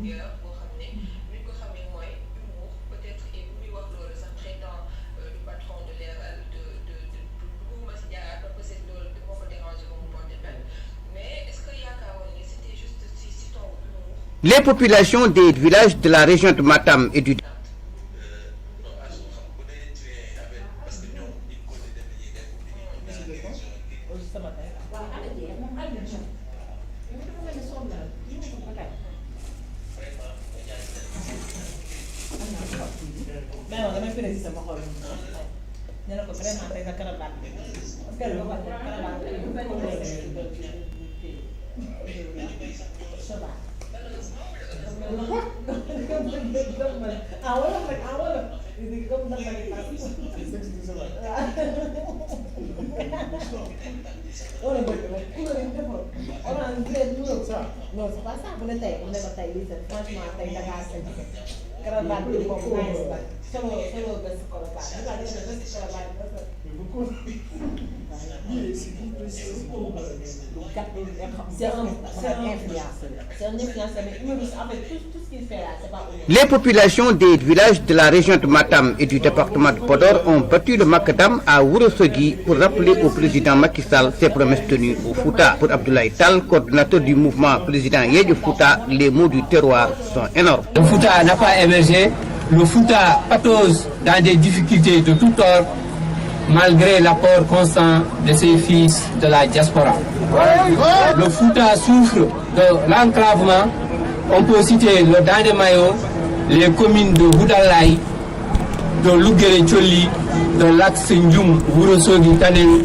ailleurs boo xam ne ñu ko xamee mooy humour peut-être et bu muy wax loolu sax traitant le patron de l'ERL de Bouba Diarra parce que c'est loolu moo ko dérangé ba mu porté plainte mais est-ce que yaakaaroon ni c'était juste si ton humour. Les populations des villages de la région de Matam et du Non, c'est pas ça. Vous n'êtes pas taillé. Franchement, taille la gasse. Caravane de pommes. Les populations des villages de la région de Matam et du département de Podor ont battu le Makadam à Ourossogui pour rappeler au président Macky Sall ses promesses tenues au Fouta. Pour Abdoulaye Tall, coordinateur du mouvement président Yédio Fouta, les mots du terroir sont énormes. Le Fouta n'a pas émergé. Le Fouta patauge dans des difficultés de tout ordre, malgré l'apport constant de ses fils de la diaspora. Le Fouta souffre de l'enclavement. On peut citer le Dandemayo, les communes de Boudalaï, de Lougere Tcholi, de l'axe Ndjoum, Ourossogui, Kaneng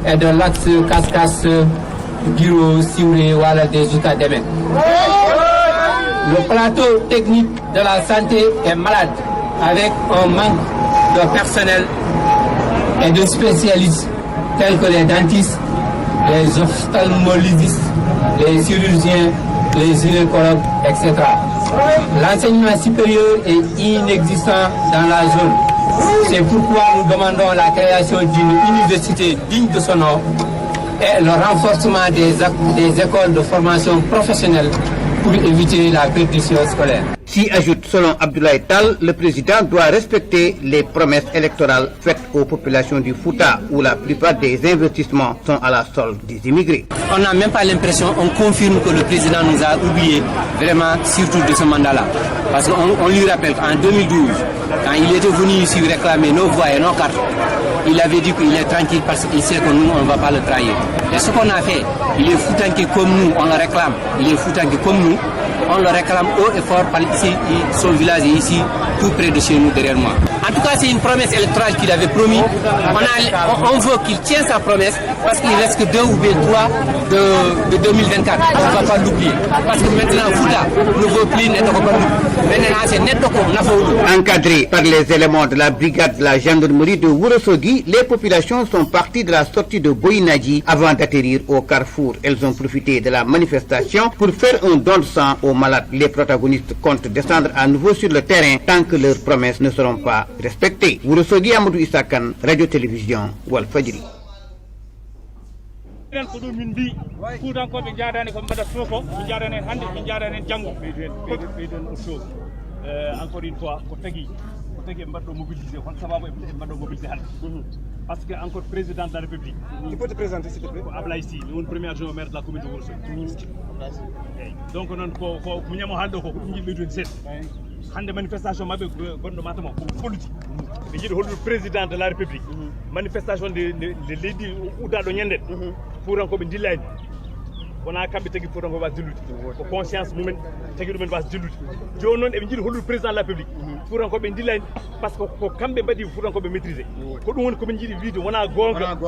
et de l'axe Kaskas, Biro, Siuré, Wala, des Outa Demen. Le plateau technique de la santé est malade, avec un manque de personnel et de spécialistes tels que les dentistes, les ophtalmologistes, les chirurgiens, les gynécologues, etc. L'enseignement supérieur est inexistant dans la zone. C'est pourquoi nous demandons la création d'une université digne de son nom et le renforcement des écoles de formation professionnelle pour éviter la perdition scolaire. S'y ajoute, selon Abdoulaye Tall, le président doit respecter les promesses électorales faites aux populations du Fouta, où la plupart des investissements sont à la solde des immigrés. On n'a même pas l'impression, on confirme que le président nous a oubliés, vraiment, surtout de ce mandat-là. Parce qu'on lui rappelle qu'en 2012, quand il était venu ici réclamer nos voix et nos cartes, il avait dit qu'il est tranquille parce qu'il sait que nous, on ne va pas le trahir. Et ce qu'on a fait, il est foutanké comme nous, on le réclame. Il est foutanké comme nous, on le réclame haut et fort par ici, son village est ici, tout près de chez nous, derrière moi. En tout cas, c'est une promesse électorale qu'il avait promis. On veut qu'il tienne sa promesse parce qu'il reste que 2 ou 3 de 2024. On ne va pas l'oublier. Parce que maintenant, Fouta ne veut plus n'être comme nous. Maintenant, c'est n'être comme Nafoulou. Encadrés par les éléments de la brigade de la gendarmerie de Ourossogui, les populations sont parties de la sortie de Boïnadji avant d'atterrir au carrefour. Elles ont profité de la manifestation pour faire un don de sang aux malades. Les protagonistes comptent descendre à nouveau sur le terrain tant que leurs promesses ne seront pas respectées. Ourossogui, Amadou Issa Kane, Radio-Télévision Walfadjri. ko ɗum min mbi fuutankoɓe jaadani ko mbaɗat fof ko ɓe jaadani en hannde ɓe jaadani en janngo ɓeyden autre chose encore une fois ko tagui ɓe mbaɗɗo mobilisé hon sababu ɓe mbaɗɗo mobilisé hannde parce que encore président de la république il faut te présenter s'il te plaît ko Ablaye Sy mi woni premier adjoint au maire de la commune de Ourossogui eyyi donc noon ko muñamo haalɗo ko ɗum jiɗi ɓeydude seeɗa hannde manifestation mabɓe gonɗo Matam o ko politique ɓe jiiɗi hollude président de la république manifestation de leydi uddaɗo ñanden fuurankoɓe dillani wona kamɓe tagui fuurankoɓe wasa dillude ko conscience mumen tagui ɗumen wasa dillude joni noon eɓe jiiɗi hollude président de la république fuurankoɓe dillani par ce que ko kamɓe mbaɗi fuurankoɓe maîtrisé ko ɗum woni komin jiiɗi wiide wona gonga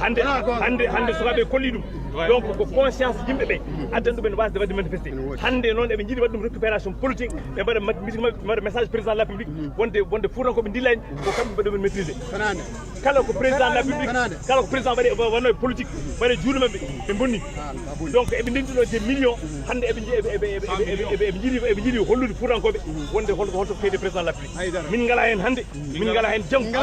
hande sukaɓe kolli ɗum donc ko conscience yimɓeɓe addan ɗumen wasde wadde manifesté hande noon eɓe jiiɗi wadde ɗum récupération politique ɓe mbaɗa meeting mabɓe message président de la république wonde fuurankoɓe dillani ko kamɓe mbaɗi ɗumen maîtrisé kala ko président de la République kala ko président waɗi politique waɗe juuɗe maɓɓe ɓe bonni donc eɓe ndendino des millions hande eɓe jiiɗi hollude fuutankoɓe wonde holto feyde président de la République min ngala hen hande min ngala hen janggo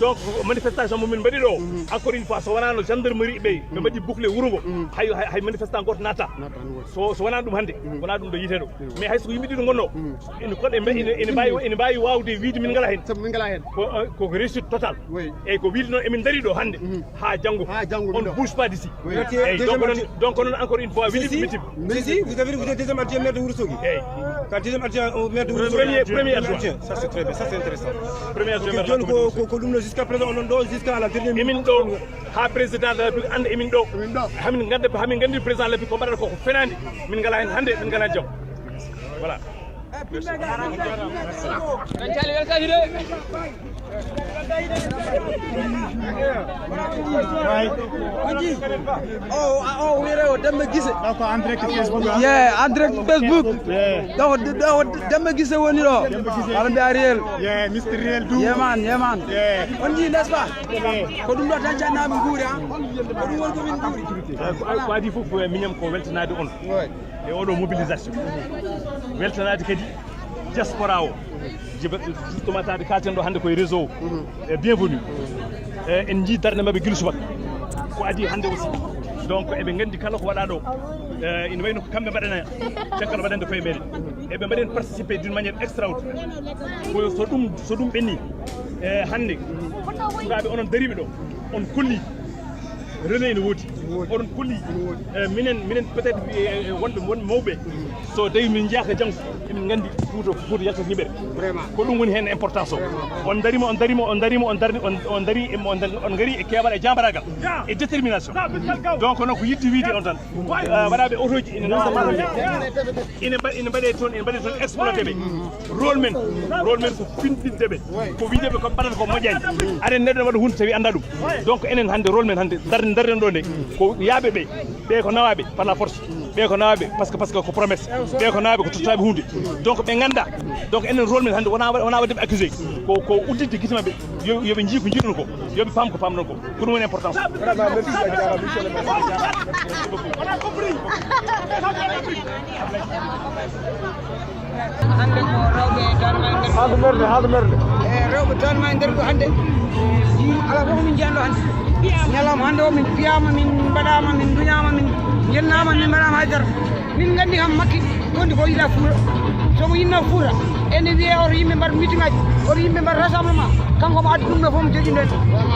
donc manifestation momin mbaɗi ɗo encore une fois so wonano gendarmerie ɓe mbaɗi bouclé wuuro ngo hay manifestant goto natta so wonano ɗum hande wona ɗum ɗo yite ɗo mais hay soko yimɓe ɗiɗo gonno ene mbawi wawde wiide min ngala hen koko réussite total eyyi ko wiide noon emin daari ɗo hande ha janggo on ne bouge pas d'ici donc noon encore une fois wiɗi si vous êtes deuxième adjoint maire de Ourossogui quand deuxième adjoint au maire de Ourossogui premier adjoint ça c'est très bien ça c'est intéressant premier adjoint joni ko ɗum ɗo jusqu'à présent onon ɗo jusqu'à la dernière emin ɗo ha président de la République anda emin ɗo hamin gandi président de la République ko mbaɗata koko fenade min ngala hen hande min ngala hen janggo voilà Oh, we're Demba Gise. En direct Facebook. Yeah, en direct Facebook. Donc, Demba Gise woni do. Alambe Ariel. Yeah, Mr. Real do. Yeah man. Yeah. On dit n'est-ce pas? Ko dum do tan janna mi guri ha. Ko dum won ko min guri. ko adi fof miñam ko weltanade on e oɗo mobilisation weltanade kadi diaspora o justement tade kalten ɗo hande koye réseau e bienvenue en jii darde mabɓe guila subaka ko adi hande aussi donc eɓe gandi kala ko waɗa ɗo ina wayno ko kamɓe mbaɗana caggal waɗande koye meɗen eɓe mbaɗen participé d'une manière extraordinaire ko so ɗum ɓenni hande sukaɓe onon dariɓe ɗo on kolli relais ne woodi oɗon kolli minen peut être wonɓe mawɓe so tawi min jeyaka janggo emin gandi Fouta yaltat yimɓere ko ɗum woni hen importance o on gari e keɓal e jambaragal e détermination donc noon ko yidde wiide on tan waɗaɓe autoji ine mbaɗe toon exploité ɓe rôle men ko findinde ɓe ko wiideɓe ko mbaɗata ko moƴƴani aɗen neɗɗo waɗa hunde tawi anda ɗum donc enen hande rôle men hande darden ɗo nde ko yaaɓe ɓe ko nawaɓe par la force ɓe ko nawaɓe parce que ko promesse ɓe ko nawaɓe ko tottaɓe hunde donc ɓe ganda donc enen rôle men hande wona waɗeɓe accusé ko uddidde guite mabɓe yoɓe jii ko jiiɗon ko yoɓe paam ko pamɗon ko ɗum woni importance hande ko rewɓe tanma e nder haade merde rewɓe tanma e nder ɗo hande ala fof min jiyanɗo hande ñalawma hande o min piyama min mbaɗama min duñama min jennama min mbaɗama haydara min gandi kam makki gondi ko yiiɗa Fouta somo yinno Fouta ene wiye oto yimɓe mbaɗa meeting aji oto yimɓe mbaɗa rassemblement kanko mo addi ɗum ɗo fof mo joƴi nden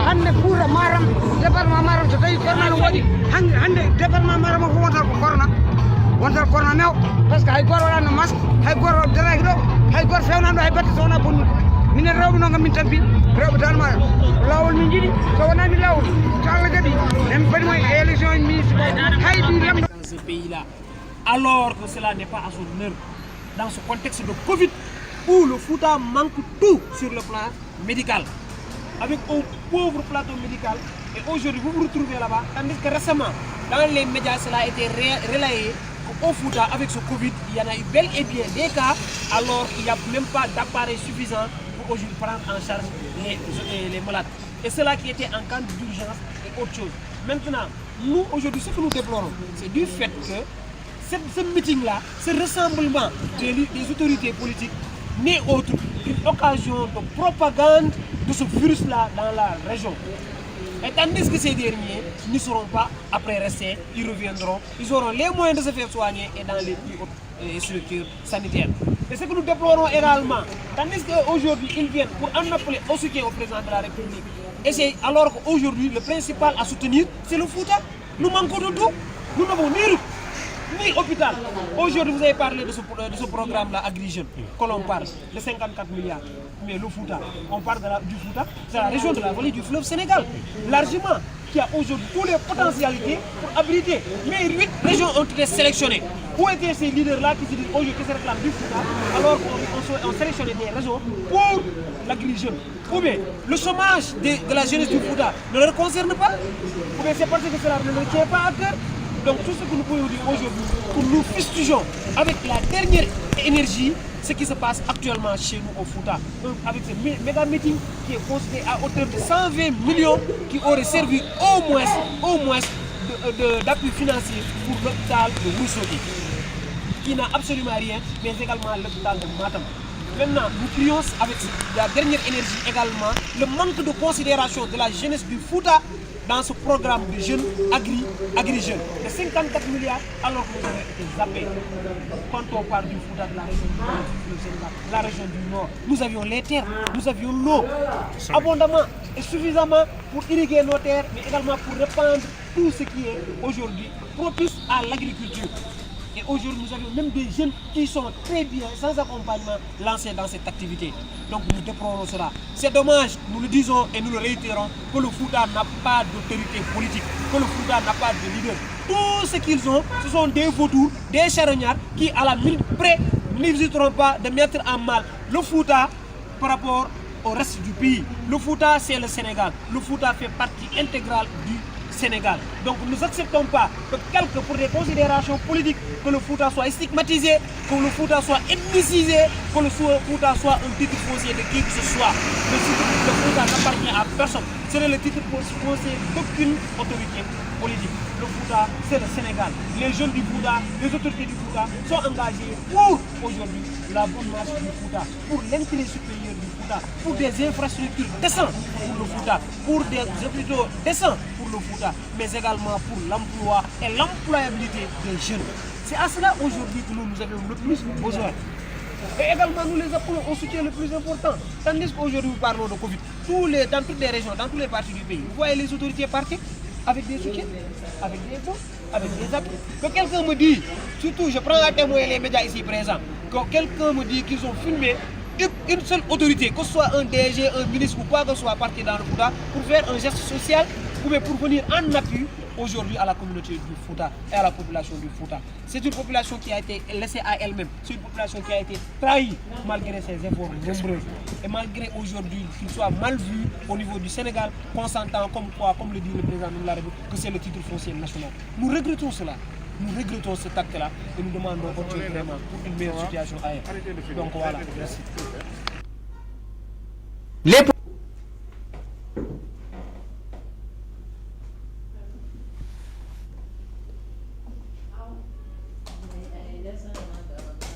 hande Fouta Matam département Matam so tawi corona no waɗi hande département Matam o fof wontat corona mew par ce que hay goto waɗano masque hay goto daraki ɗo hay goto fewnani ɗo hay batte so wona bonnude minen rewɓe noon kam min tampi rewɓe tan ma lawol min jiiɗi so wonani lawol so Allah jaɓi en mbaɗimo e élection municipal haydi lamɗo dans ce pays là alors que cela n'est pas à son honneur dans ce contexte de Covid où le Fouta manque tout sur le plan médical avec un pauvre plateau médical et aujourd'hui vous vous retrouvez là-bas tandis que récemment dans les médias cela a été relayé au Fouta avec ce Covid il y en a eu bel et bien des cas alors qu'il n'y a même pas d'appareil suffisant pour aujourd'hui prendre en charge les malades et cela qui était en cas d'urgence et autre chose. Maintenant nous aujourd'hui ce que nous déplorons c'est du fait que ce meeting là, ce rassemblement des autorités politiques n'est autre qu'une occasion de propagande de ce virus là dans la région. Et tandis que ces derniers ne seront pas après rester, ils reviendront, ils auront les moyens de se faire soigner et dans les plus hautes structures sanitaires. Et ce que nous déplorons également, tandis qu'aujourd'hui ils viennent pour en appeler au soutien au président de la République. Et c'est alors qu'aujourd'hui le principal à soutenir c'est le Fouta. Nous manquons de tout, nous n'avons ni route, ni hôpital. Aujourd'hui vous avez parlé de ce programme là Agri Jeunes, que l'on parle, de 54 milliards. Mais le Fouta, on parle du Fouta, c'est la région de la vallée du fleuve Sénégal, largement, qui a aujourd'hui toutes les potentialités pour abriter. Mais 8 régions ont été sélectionnées. Où étaient ces leaders-là qui se disent aujourd'hui que se réclament du Fouta, alors qu'on sélectionnait des régions pour l'Agri Jeunes? Ou bien le chômage de la jeunesse du Fouta ne leur concerne pas? Ou bien c'est parce que cela ne leur tient pas à cœur? Donc tout ce que nous pouvons dire aujourd'hui, pour nous fustigeons avec la dernière énergie ce qui se passe actuellement chez nous au Fouta, avec ce méga meeting qui est considéré à hauteur de 120 millions qui aurait servi au moins d'appui financier pour l'hôpital de Ourossogui, qui n'a absolument rien, mais également l'hôpital de Matam. Maintenant, nous crions avec la dernière énergie également le manque de considération de la jeunesse du Fouta dans ce programme de jeunes agri-jeunes de 54 milliards alors que nous avons été zappés. Quand on parle du Fouta, de la région du Nord, nous avions les terres, nous avions l'eau abondamment et suffisamment pour irriguer nos terres, mais également pour répandre tout ce qui est aujourd'hui propice à l'agriculture. Et aujourd'hui, nous avons même des jeunes qui sont très bien, sans accompagnement, lancés dans cette activité. Donc nous déplorons cela. C'est dommage, nous le disons et nous le réitérons, que le Fouta n'a pas d'autorité politique, que le Fouta n'a pas de leader. Tout ce qu'ils ont, ce sont des vautours, des charognards qui, à la minute près, n'hésiteront pas de mettre en mal le Fouta par rapport au reste du pays. Le Fouta, c'est le Sénégal. Le Fouta fait partie intégrale du Sénégal. Donc nous n'acceptons pas que pour des considérations politiques, que le Fouta soit stigmatisé, que le Fouta soit ethnicisé, que le Fouta soit un titre foncier de qui que ce soit. Le Fouta n'appartient à personne. Ce n'est le titre foncier d'aucune autorité politique. Le Fouta, c'est le Sénégal. Les jeunes du Fouta, les autorités du Fouta sont engagés pour aujourd'hui la bonne marche du Fouta, pour l'intérêt supérieur du Fouta, pour des infrastructures décentes pour le Fouta, pour des hôpitaux décents pour le Fouta, mais également pour l'emploi et l'employabilité des jeunes. C'est à cela aujourd'hui que nous avons le plus besoin. Et également nous les appelons au soutien le plus important. Tandis qu'aujourd'hui nous parlons de Covid, dans toutes les régions, dans toutes les parties du pays, vous voyez les autorités partir avec des soutiens, avec des bons, avec des appuis. Que quelqu'un me dit, surtout je prends à témoin les médias ici présents, que quelqu'un me dit qu'ils ont filmé une seule autorité, que ce soit un DG, un ministre ou quoi que ce soit parti dans le Fouta, pour faire un geste social ou pour venir en appui aujourd'hui à la communauté du Fouta et à la population du Fouta. C'est une population qui a été laissée à elle-même, c'est une population qui a été trahie malgré ses efforts nombreux et malgré aujourd'hui qu'il soit mal vu au niveau du Sénégal, consentant comme le dit le président de la République, que c'est le titre foncier national. Nous regrettons cela. Nous regrettons cet acte-là et nous demandons vraiment pour une meilleure situation ailleurs. Donc voilà, merci.